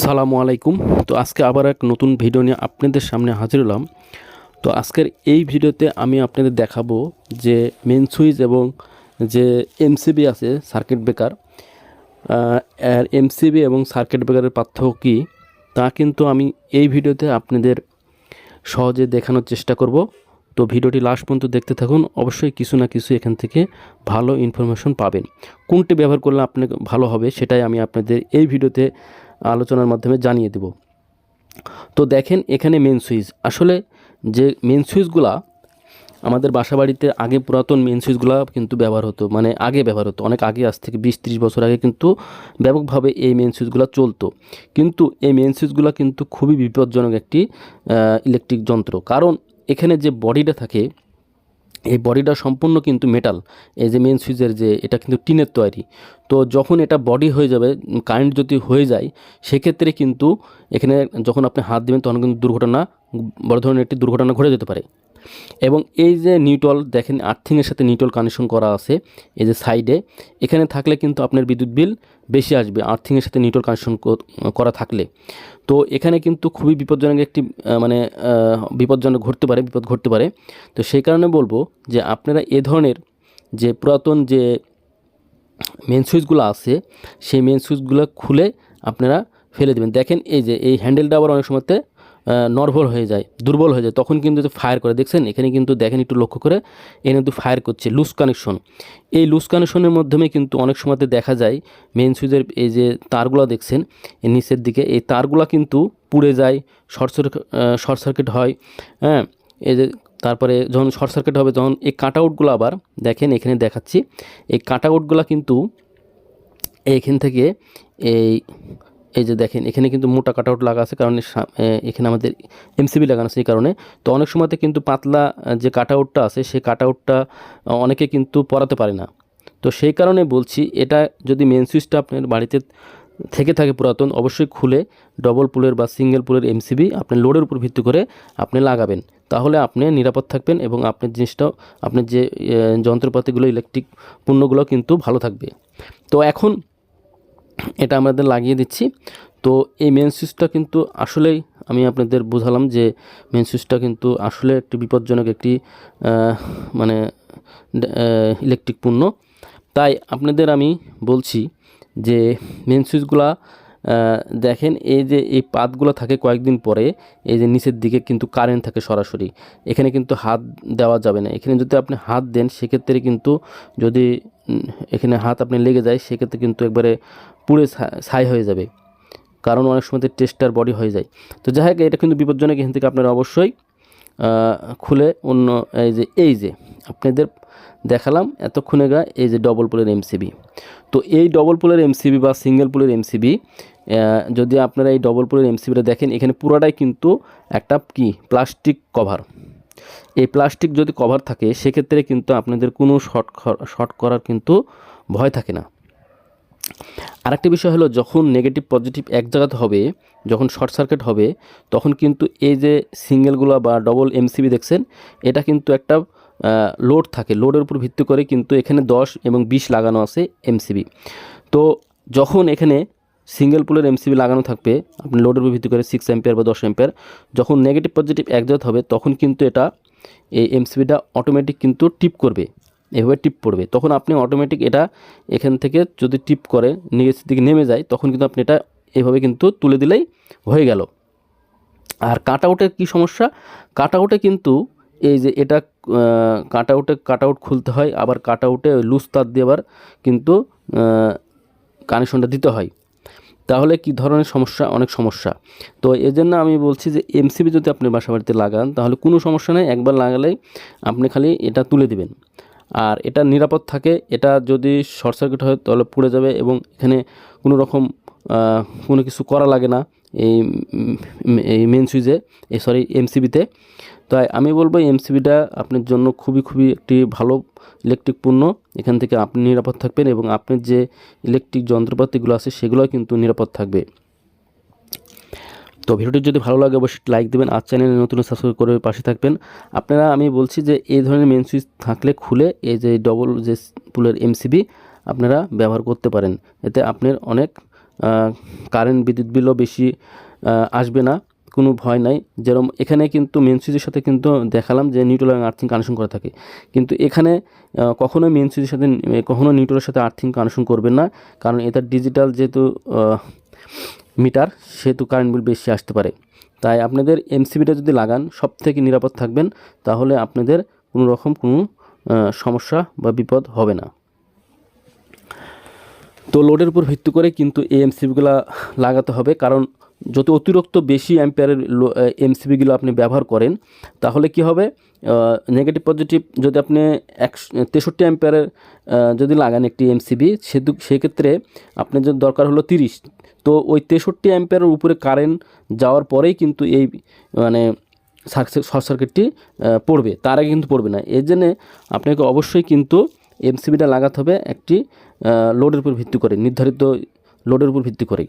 আসসালামু আলাইকুম। তো আজকে আবার এক নতুন ভিডিও নিয়ে আপনাদের সামনে হাজির হলাম। তো আজকের এই ভিডিওতে আমি আপনাদের দেখাবো যে মেইন সুইচ এবং যে এমসিবি আছে সার্কিট ব্রেকার, এর এমসিবি এবং সার্কিট ব্রেকারের পার্থক্য কী তা কিন্তু আমি এই ভিডিওতে আপনাদের সহজে দেখানোর চেষ্টা করব। তো ভিডিওটি লাস্ট পর্যন্ত দেখতে থাকুন, অবশ্যই কিছু না কিছু এখান থেকে ভালো ইনফরমেশন পাবেন। কোনটি ব্যবহার করলে আপনার ভালো হবে সেটাই আমি আপনাদের এই ভিডিওতে আলোচনার মাধ্যমে জানিয়ে দেব। তো দেখেন এখানে মেন সুইচ, আসলে যে মেন সুইচগুলা আমাদের বাসাবাড়িতে আগে পুরাতন মেন সুইচগুলো কিন্তু ব্যবহার হতো, মানে আগে ব্যবহার হতো, অনেক আগে, আজ থেকে 20-30 বছর আগে কিন্তু ব্যাপকভাবে এই মেন সুইচগুলো চলতো। কিন্তু এই মেন সুইচগুলো কিন্তু খুবই বিপজ্জনক একটি ইলেকট্রিক যন্ত্র, কারণ এখানে যে বডিটা থাকে এই বডিটা সম্পূর্ণ কিন্তু মেটাল। এই যে মেন সুইচের যে এটা কিন্তু টিনের তৈরি। তো যখন এটা বডি হয়ে যাবে, কারেন্ট যদি হয়ে যায়, সেক্ষেত্রে কিন্তু এখানে যখন আপনি হাত দেবেন তখন কিন্তু বড় ধরনের একটি দুর্ঘটনা ঘটে যেতে পারে। এবং এই যে নিউট্রাল দেখেন, আর্থিংয়ের সাথে নিউট্রাল কানেকশন করা আছে এই যে সাইডে, এখানে থাকলে কিন্তু আপনার বিদ্যুৎ বিল বেশি আসবে আর্থিংয়ের সাথে নিউট্রাল কানেকশন করা থাকলে। তো এখানে কিন্তু খুবই বিপজ্জনক একটি বিপদ ঘটতে পারে। তো সেই কারণে বলবো যে আপনারা এ ধরনের যে পুরাতন যে মেন সুইচগুলো আছে সেই মেন সুইচগুলো খুলে আপনারা ফেলে দেবেন। দেখেন এই যে এই হ্যান্ডেলটা আবার অনেক সময়তে দুর্বল হয়ে যায়, তখন কিন্তু ফায়ার করে। দেখছেন এখানে কিন্তু দেখেন, একটু লক্ষ্য করে এখানে কিন্তু ফায়ার করছে, লুজ কানেকশন। এই লুজ কানেকশনের মাধ্যমে কিন্তু অনেক সময়তে দেখা যায় মেইন সুইচের এই যে তারগুলো দেখছেন এর নিচের দিকে, এই তারগুলো কিন্তু পুড়ে যায়, শর্ট সার্কিট হয়। হ্যাঁ, এই যে তারপরে যখন শর্ট সার্কিট হবে, যখন এই কাট আউটগুলো আবার দেখেন এখানে দেখাচ্ছি, এই কাট আউটগুলো কিন্তু এইখান থেকে এই যে দেখেন এখানে কিন্তু মোটা কাটআউট লাগা আছে, কারণ এখানে আমাদের এমসিবি লাগানো আছে এই কারণে। তো অনেক সময়তে কিন্তু পাতলা যে কাটআউটটা আছে সেই কাটআউটটা অনেকে কিন্তু পরাতে পারে না। তো সেই কারণে বলছি, এটা যদি মেন সুইচটা আপনার বাড়িতে থেকে থাকে পুরাতন, অবশ্যই খুলে ডবল পুলের বা সিঙ্গেল পুলের এমসিবি আপনি লোডের উপর ভিত্তি করে আপনি লাগাবেন, তাহলে আপনি নিরাপদ থাকবেন এবং আপনার জিনিসটাও, আপনার যে যন্ত্রপাতিগুলো ইলেকট্রিক পণ্যগুলো কিন্তু ভালো থাকবে। তো এখন এটা আমাদের লাগিয়ে দিচ্ছি। তো এই মেন সুইচটা কিন্তু আসলেই আমি আপনাদের বোঝালাম যে মেন সুইচটা কিন্তু আসলে একটি বিপজ্জনক একটি মানে ইলেকট্রিক পণ্য। তাই আপনাদের আমি বলছি যে মেন সুইচগুলা দেখেন, এই যে এই পাতগুলো থাকে কয়েকদিন পরে, এই যে নিচের দিকে কিন্তু কারেন্ট থাকে সরাসরি, এখানে কিন্তু হাত দেওয়া যাবে না। এখানে যদি আপনি হাত দেন সেক্ষেত্রে কিন্তু যদি এখানে হাত আপনি লেগে যায়, সেক্ষেত্রে কিন্তু একবারে পুড়ে ছাই হয়ে যাবে, কারণ অনেক সময় টেস্টার বডি হয়ে যায়। তো যাই হোক, এটা কিন্তু বিপজ্জনক। এখান থেকে আপনারা অবশ্যই খুলে অন্য এই যে আপনাদের দেখালাম এতক্ষণে এই যে ডবল পোলের এমসিবি। তো এই ডবল পোলের এমসিবি বা সিঙ্গেল পোলের এমসিবি, যদি আপনারা এই ডবল পোলের এমসিবিটা দেখেন, এখানে পুরাটাই কিন্তু একটা প্লাস্টিক কভার। এই প্লাস্টিক যদি কভার থাকে সেক্ষেত্রে কিন্তু আপনাদের কোনো শর্ট করার কিন্তু ভয় থাকে না। আরেকটি বিষয় হলো, যখন নেগেটিভ পজিটিভ এক জায়গাতে হবে, যখন শর্ট সার্কিট হবে, তখন কিন্তু এই যে সিঙ্গেলগুলো বা ডবল এমসিবি দেখছেন, এটা কিন্তু একটা লোড থাকে, লোডের উপর ভিত্তি করে কিন্তু এখানে 10 এবং 20 লাগানো আছে এমসিবি। তো যখন এখানে সিঙ্গেল পোলের এমসিবি লাগানো থাকবে আপনি লোডের উপর ভিত্তি করে 6 অ্যাম্পিয়ার বা 10 অ্যাম্পিয়ার, যখন নেগেটিভ পজিটিভ এক জায়গাতে হবে তখন কিন্তু এই এমসিবিটা অটোমেটিক কিন্তু টিপ করবে, এভাবে টিপ পড়বে। তখন আপনি অটোমেটিক এটা এখান থেকে যদি টিপ করে নিচের দিকে নেমে যায়, তখন কিন্তু আপনি এটা এভাবে কিন্তু তুলে দিলেই হয়ে গেল। আর কাট আউটের কী সমস্যা, কাট আউটে কিন্তু এই যে এটা কাট আউট খুলতে হয়, আবার কাট আউটে লুজ তার দিয়ে আবার কিন্তু কানেকশনটা দিতে হয়। তাহলে কি ধরনের সমস্যা, অনেক সমস্যা। তো এজন্য আমি বলছি যে এমসিবি যদি আপনি বাসা বাড়িতে লাগান তাহলে কোনো সমস্যা নেই, একবার লাগালেই আপনি খালি এটা তুলে দিবেন। আর এটা নিরাপদ থাকে, এটা যদি শর্ট সার্কিট হয় তাহলে পুড়ে যাবে এবং এখানে কোনো রকম কোনো কিছু করা লাগে না এই মেন সুইচে, এমসিবিতে। তাই আমি বলবো এমসিবিটা আপনার জন্য খুবই একটি ভালো ইলেকট্রিক পণ্য। এখান থেকে আপনি নিরাপদ থাকবেন এবং আপনার যে ইলেকট্রিক যন্ত্রপাতিগুলো আছে সেগুলো কিন্তু নিরাপদ থাকবে। তো ভিডিওটি যদি ভালো লাগে অবশ্যই লাইক দেবেন, আর চ্যানেলে নতুন সাবস্ক্রাইব করে পাশে থাকবেন। আপনারা, আমি বলছি যে এই ধরনের মেন সুইচ থাকলে খুলে এই যে ডবল যে পুলের এমসিবি আপনারা ব্যবহার করতে পারেন, এতে আপনার অনেক কারেন্ট বিদ্যুৎ বিলও বেশি আসবে না, কোনো ভয় নাই। যেরকম এখানে কিন্তু মেন সুইচের সাথে কিন্তু দেখালাম যে নিউট্রাল এবং আর্থিং কানেকশন করা থাকে, কিন্তু এখানে কখনোই মেন সুইচের সাথে কখনো নিউট্রালের সাথে আর্থিং কানেকশন করবেন না, কারণ এটা ডিজিটাল যেহেতু মিটার, সেহেতু কারেন্ট বিল বেশি আসতে পারে। তাই আপনাদের এমসিবিটা যদি লাগান সবথেকে নিরাপদ থাকবেন, তাহলে আপনাদের কোনো রকম কোনো সমস্যা বা বিপদ হবে না। তো লোডের উপর ভিত্তি করে কিন্তু এই এমসিবিগুলো লাগাতে হবে, কারণ যত অতিরিক্ত বেশি অ্যাম্পিয়ারের এমসিবিগুলো আপনি ব্যবহার করেন, তাহলে কি হবে, নেগেটিভ পজিটিভ যদি আপনি 63 অ্যাম্পিয়ারের যদি লাগান একটি এমসিবি, সেক্ষেত্রে আপনার যদি দরকার হলো 30, তো ওই 63 অ্যাম্পিয়ারের উপরে কারেন্ট যাওয়ার পরেই কিন্তু এই মানে শর্ট সার্কিটটি পড়বে, তার আগে কিন্তু পড়বে না। এর জন্যে আপনাকে অবশ্যই কিন্তু এমসিবিটা লাগাতে হবে একটি লোডের উপর ভিত্তি করে, নির্ধারিত লোডের উপর ভিত্তি করেই।